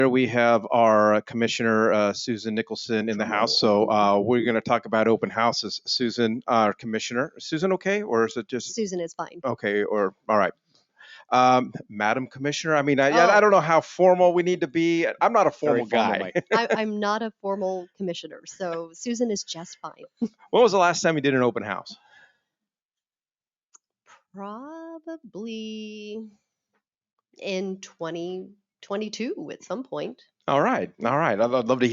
Here we have our commissioner, Susan Nicholson, in the house. So we're going to talk about open houses. Susan, our commissioner. Susan, okay? Or is it just Susan is fine. okay? Or all right. Madam Commissioner, I mean, I Oh, don't know how formal we need to be. I'm not a Very formal formal, guy. Mike. I'm not a formal commissioner, so Susan is just fine. When was the last time you did an open house? Probably in 2022 at some point. All right, all right. I'd love to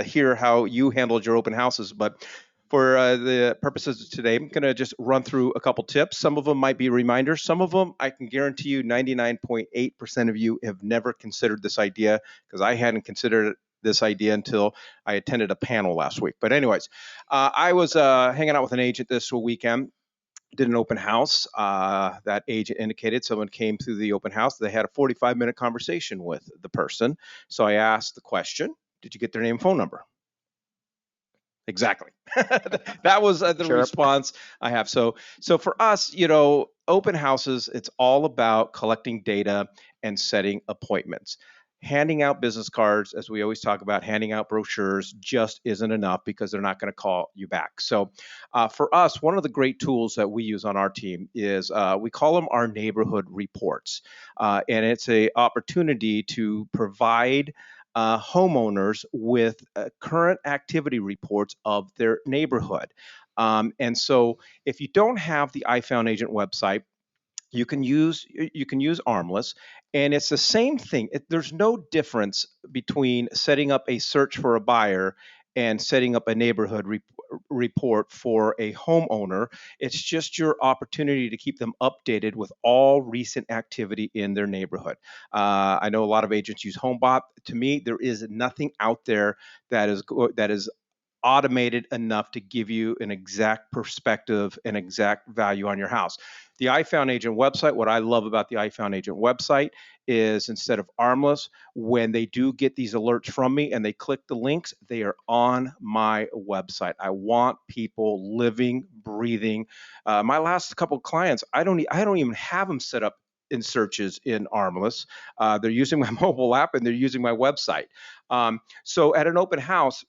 hear how you handled your open houses. But for the purposes of today, I'm going to just run through a couple tips. Some of them might be reminders. Some of them, I can guarantee you, 99.8% of you have never considered this idea, because I hadn't considered this idea until I attended a panel last week. But anyways, I was hanging out with an agent this weekend. Did an open house. That agent indicated someone came through the open house. They had a 45-minute conversation with the person. So I asked the question, did you get their name and phone number? Exactly. That was the Sure. response I have. So for us, open houses, it's all about collecting data and setting appointments. Handing out business cards, as we always talk about, handing out brochures just isn't enough, because they're not going to call you back. So for us, one of the great tools that we use on our team is we call them our neighborhood reports. And it's an opportunity to provide homeowners with current activity reports of their neighborhood. And so if you don't have the I Found Agent website, you can use Armless, and it's the same thing. There's no difference between setting up a search for a buyer and setting up a neighborhood report for a homeowner. It's just your opportunity to keep them updated with all recent activity in their neighborhood. I know a lot of agents use HomeBot. To me, there is nothing out there that is automated enough to give you an exact perspective and exact value on your house. The I Found Agent website, what I love about the I Found Agent website is, instead of Armless, when they do get these alerts from me and they click the links, they are on my website. I want people living, breathing. My last couple of clients, I don't even have them set up in searches in Armless. They're using my mobile app and they're using my website. So at an open house,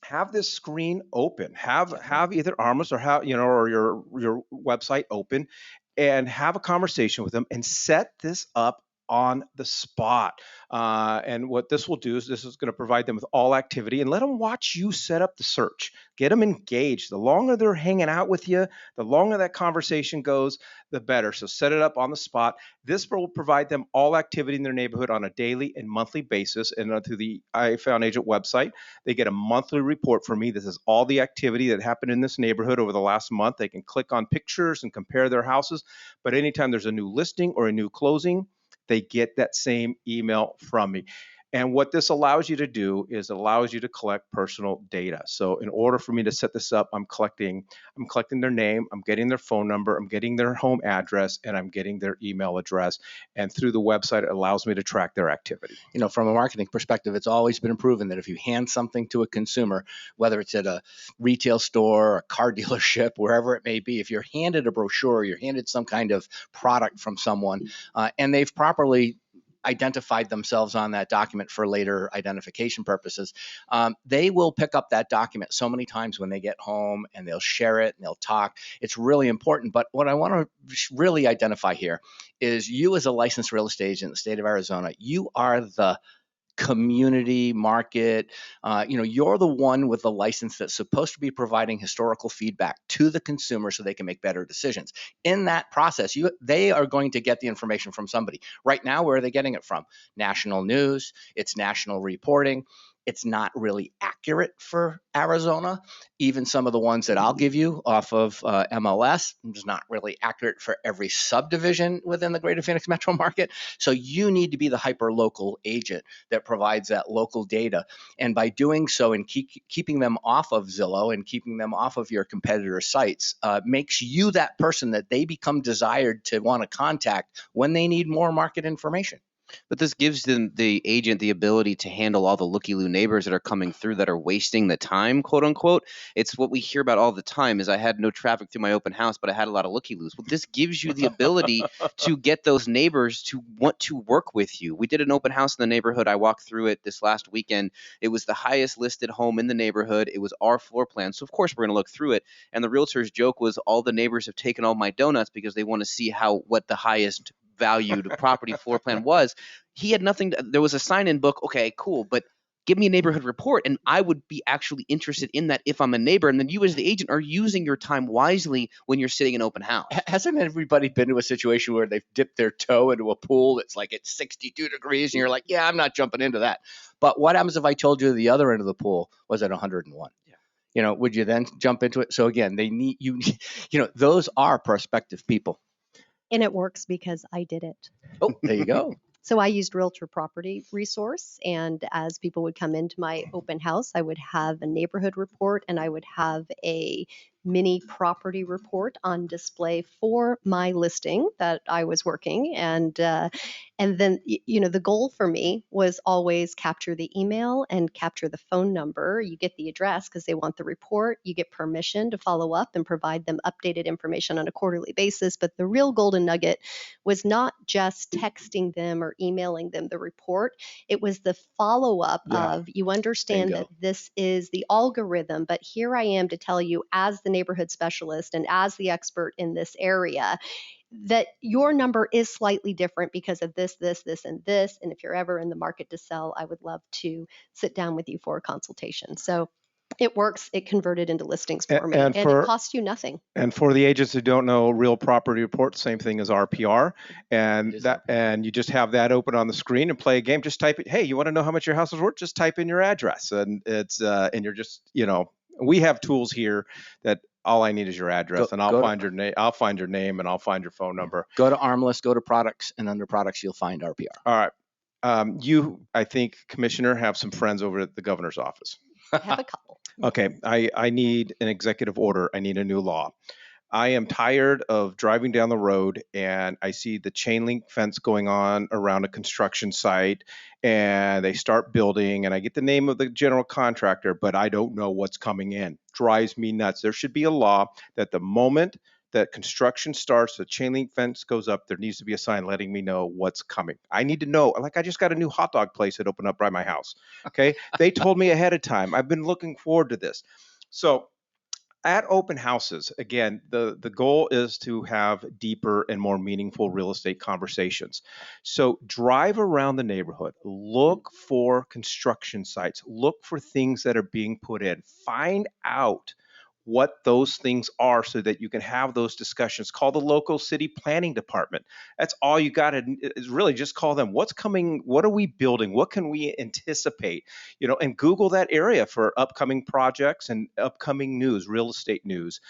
have this screen open. Have either Armless or or your website open, and have a conversation with them and set this up on the spot. And what this will do is, this is going to provide them with all activity, and let them watch you set up the search. Get them engaged. The longer they're hanging out with you, the longer that conversation goes, the better. So set it up on the spot. This will provide them all activity in their neighborhood on a daily and monthly basis. And through the I Found Agent website, they get a monthly report from me. This is all the activity that happened in this neighborhood over the last month. They can click on pictures and compare their houses. But anytime there's a new listing or a new closing, they get that same email from me. And what this allows you to do is, it allows you to collect personal data. So in order for me to set this up, I'm collecting their name, I'm getting their phone number, I'm getting their home address, and I'm getting their email address. And through the website, it allows me to track their activity. From a marketing perspective, it's always been proven that if you hand something to a consumer, whether it's at a retail store, a car dealership, wherever it may be, if you're handed a brochure, you're handed some kind of product from someone, and they've properly identified themselves on that document for later identification purposes, they will pick up that document so many times when they get home, and they'll share it and they'll talk. It's really important. But what I want to really identify here is, you as a licensed real estate agent in the state of Arizona, you are the community market. You're the one with the license that's supposed to be providing historical feedback to the consumer so they can make better decisions. In that process, they are going to get the information from somebody. Right now, where are they getting it from? National news, it's national reporting. It's not really accurate for Arizona. Even some of the ones that I'll give you off of MLS is not really accurate for every subdivision within the greater Phoenix metro market. So you need to be the hyper-local agent that provides that local data. And by doing so, and keeping them off of Zillow and keeping them off of your competitor sites, makes you that person that they become desired to want to contact when they need more market information. But this gives the agent the ability to handle all the looky-loo neighbors that are coming through that are wasting the time, quote unquote. It's what we hear about all the time is I had no traffic through my open house, but I had a lot of looky-loos. Well, this gives you the ability to get those neighbors to want to work with you. We did an open house in the neighborhood. I walked through it this last weekend. It was the highest listed home in the neighborhood. It was our floor plan. So of course we're going to look through it. And the realtor's joke was all the neighbors have taken all my donuts because they want to see what the highest valued property floor plan was. He had nothing there was a sign-in book. Okay, cool, but give me a neighborhood report and I would be actually interested in that if I'm a neighbor. And then you as the agent are using your time wisely when you're sitting in open house. Hasn't everybody been to a situation where they've dipped their toe into a pool that's like at 62 degrees and you're like, yeah, I'm not jumping into that. But what happens if I told you the other end of the pool was at 101? Would you then jump into it? So again, they need you, those are prospective people. And it works because I did it. Oh, there you go. So I used Realtor Property Resource, and as people would come into my open house, I would have a neighborhood report and I would have a mini property report on display for my listing that I was working. And then, the goal for me was always capture the email and capture the phone number. You get the address because they want the report. You get permission to follow up and provide them updated information on a quarterly basis. But the real golden nugget was not just texting them or emailing them the report. It was the follow up of you understand that this is the algorithm, but here I am to tell you as the neighborhood specialist and as the expert in this area that your number is slightly different because of this, and this. And if you're ever in the market to sell, I would love to sit down with you for a consultation. So it works. It converted into listings for me, and it costs you nothing. And for the agents who don't know, Real Property Report, same thing as RPR, and you just have that open on the screen and play a game. Just type it. Hey, you want to know how much your house is worth? Just type in your address, and it's and you're just we have tools here that all I need is your address, and I'll find your name. I'll find your name, and I'll find your phone number. Go to Armless, go to products, and under products you'll find RPR. All right. You, I think, Commissioner, have some friends over at the governor's office. I have a couple. Okay, I need an executive order. I need a new law. I am tired of driving down the road and I see the chain link fence going on around a construction site and they start building and I get the name of the general contractor, but I don't know what's coming in. Drives me nuts. There should be a law that the moment that construction starts, the chain link fence goes up, there needs to be a sign letting me know what's coming. I need to know, like I just got a new hot dog place that opened up by my house. Okay. They told me ahead of time. I've been looking forward to this. So at open houses, again, the goal is to have deeper and more meaningful real estate conversations. So drive around the neighborhood, look for construction sites, look for things that are being put in, find out what those things are so that you can have those discussions. Call the local city planning department. That's all you got to is really just call them. What's coming? What are we building? What can we anticipate? And Google that area for upcoming projects and upcoming news, real estate news,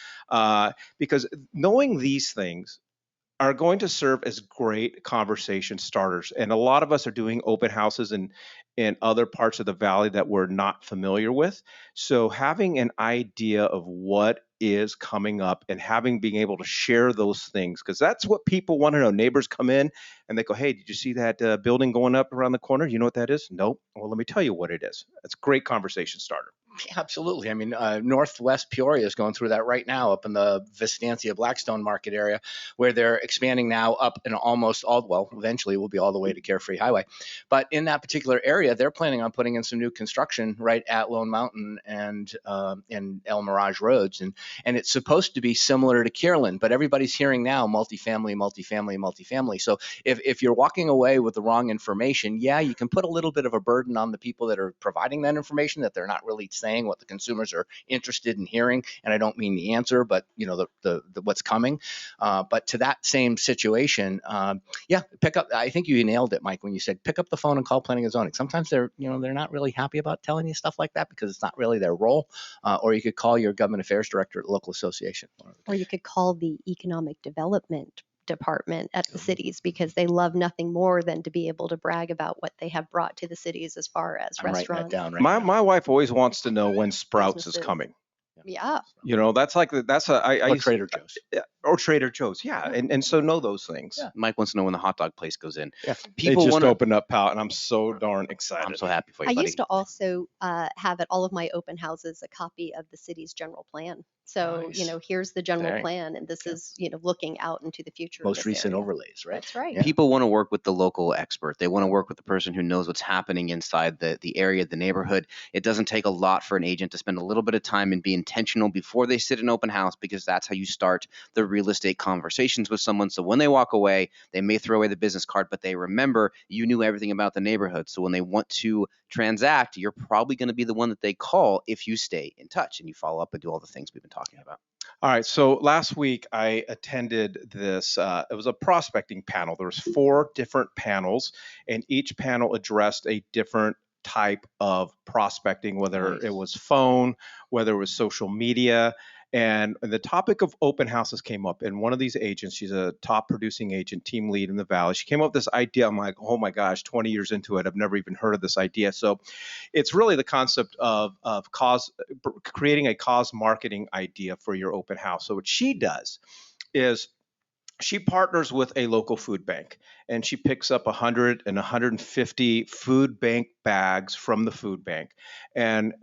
because knowing these things are going to serve as great conversation starters. And a lot of us are doing open houses in other parts of the valley that we're not familiar with. So having an idea of what is coming up and being able to share those things, because that's what people want to know. Neighbors come in and they go, hey, did you see that building going up around the corner? You know what that is? Nope. Well, let me tell you what it is. It's a great conversation starter. Absolutely. I mean, Northwest Peoria is going through that right now up in the Vistancia Blackstone market area where they're expanding now up in eventually will be all the way to Carefree Highway. But in that particular area, they're planning on putting in some new construction right at Lone Mountain and El Mirage Roads. And it's supposed to be similar to Kierland, but everybody's hearing now multifamily. So if you're walking away with the wrong information, you can put a little bit of a burden on the people that are providing that information that they're not really saying what the consumers are interested in hearing. And I don't mean the answer, but the what's coming. But to that same situation, pick up. I think you nailed it, Mike, when you said pick up the phone and call planning and zoning. Sometimes they're not really happy about telling you stuff like that because it's not really their role. Or you could call your government affairs director at the local association. Or you could call the economic development department at the cities because they love nothing more than to be able to brag about what they have brought to the cities as far as restaurants. Down my wife always wants to know when Sprouts is coming. Yeah. You know, that's like that's a I Or used Trader Joe's. or Trader Joe's, yeah, and so know those things. Yeah. Mike wants to know when the hot dog place goes in. Yeah. They People just want to. opened up, pal, and I'm so darn excited. I'm so happy for you, I buddy. used to also have at all of my open houses a copy of the city's general plan. So, Nice. here's the general Dang. plan, and this Okay. is, looking out into the future of Most this recent area. overlays, right? That's right. Yeah. People want to work with the local expert. They want to work with the person who knows what's happening inside the area, the neighborhood. It doesn't take a lot for an agent to spend a little bit of time and be intentional before they sit in open house, because that's how you start the real estate conversations with someone. So when they walk away, they may throw away the business card, but they remember you knew everything about the neighborhood. So when they want to transact, you're probably going to be the one that they call if you stay in touch and you follow up and do all the things we've been talking about. All right. So last week I attended this. It was a prospecting panel. There was 4 different panels, and each panel addressed a different type of prospecting, whether Nice. it was phone, whether it was social media. And the topic of open houses came up. And one of these agents, she's a top producing agent, team lead in the Valley. She came up with this idea. I'm like, oh my gosh, 20 years into it, I've never even heard of this idea. So it's really the concept of creating a cause marketing idea for your open house. So what she does is she partners with a local food bank, and she picks up 100 and 150 food bank bags from the food bank, and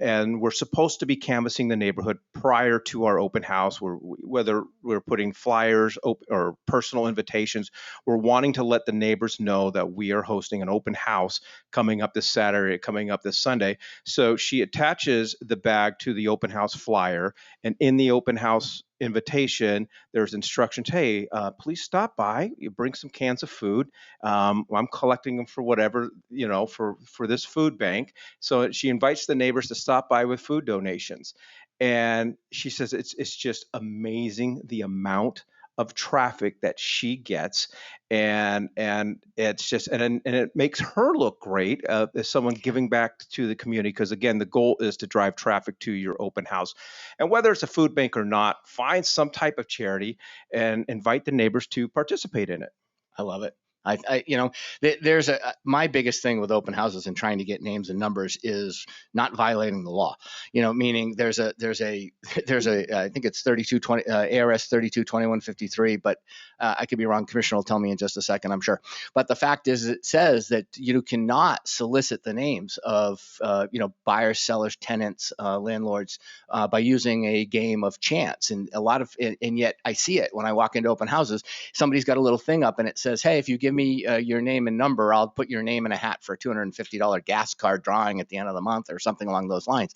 we're supposed to be canvassing the neighborhood prior to our open house, whether we're putting flyers or personal invitations. We're wanting to let the neighbors know that we are hosting an open house coming up this Saturday, coming up this Sunday. So she attaches the bag to the open house flyer, and in the open house invitation there's instructions. Hey, please stop by. You bring some cans of food. I'm collecting them for whatever, for this food bank. So she invites the neighbors to stop by with food donations, and she says it's just amazing the amount of traffic that she gets, and it's just and it makes her look great as someone giving back to the community, because again the goal is to drive traffic to your open house. And whether it's a food bank or not, find some type of charity and invite the neighbors to participate in it. I love it. There's my biggest thing with open houses and trying to get names and numbers is not violating the law. Meaning there's a I think it's 3220 ARS 322153, but I could be wrong. Commissioner will tell me in just a second, I'm sure. But the fact is, it says that you cannot solicit the names of buyers, sellers, tenants, landlords by using a game of chance. And and yet I see it when I walk into open houses. Somebody's got a little thing up and it says, hey, if you give me your name and number, I'll put your name in a hat for a $250 gas card drawing at the end of the month or something along those lines.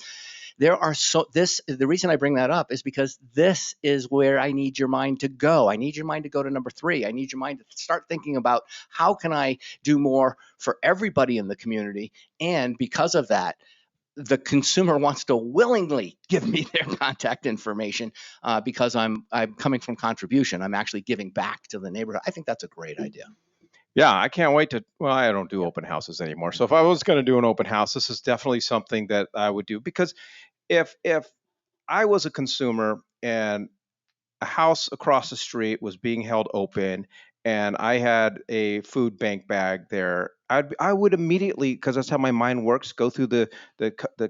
The reason I bring that up is because this is where I need your mind to go. I need your mind to go to number 3. I need your mind to start thinking about how can I do more for everybody in the community. And because of that, the consumer wants to willingly give me their contact information because I'm coming from contribution. I'm actually giving back to the neighborhood. I think that's a great idea. Yeah, I can't wait to. Well, I don't do open houses anymore. So if I was going to do an open house, this is definitely something that I would do, because if I was a consumer and a house across the street was being held open and I had a food bank bag there, I would immediately, because that's how my mind works, go through the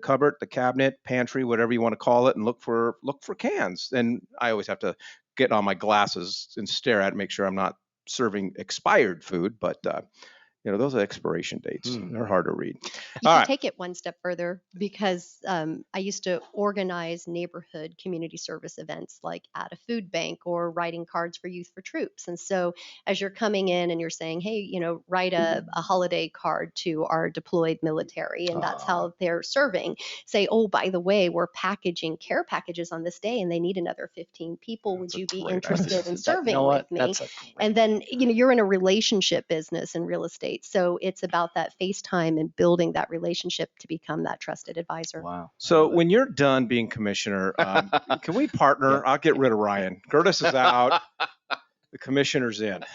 cupboard, the cabinet, pantry, whatever you want to call it, and look for cans. And I always have to get on my glasses and stare at it, make sure I'm not serving expired food. But those are expiration dates. They're hard to read. You All can right. take it one step further, because I used to organize neighborhood community service events like at a food bank or writing cards for Youth for Troops. And so as you're coming in and you're saying, hey, write a holiday card to our deployed military, and that's how they're serving. Say, oh, by the way, we're packaging care packages on this day and they need another 15 people. Would you be interested in serving with me? And then, you're in a relationship business in real estate. So it's about that FaceTime and building that relationship to become that trusted advisor. Wow. So when you're done being commissioner, can we partner? Yeah. I'll get rid of Ryan. Curtis is out. The commissioner's in.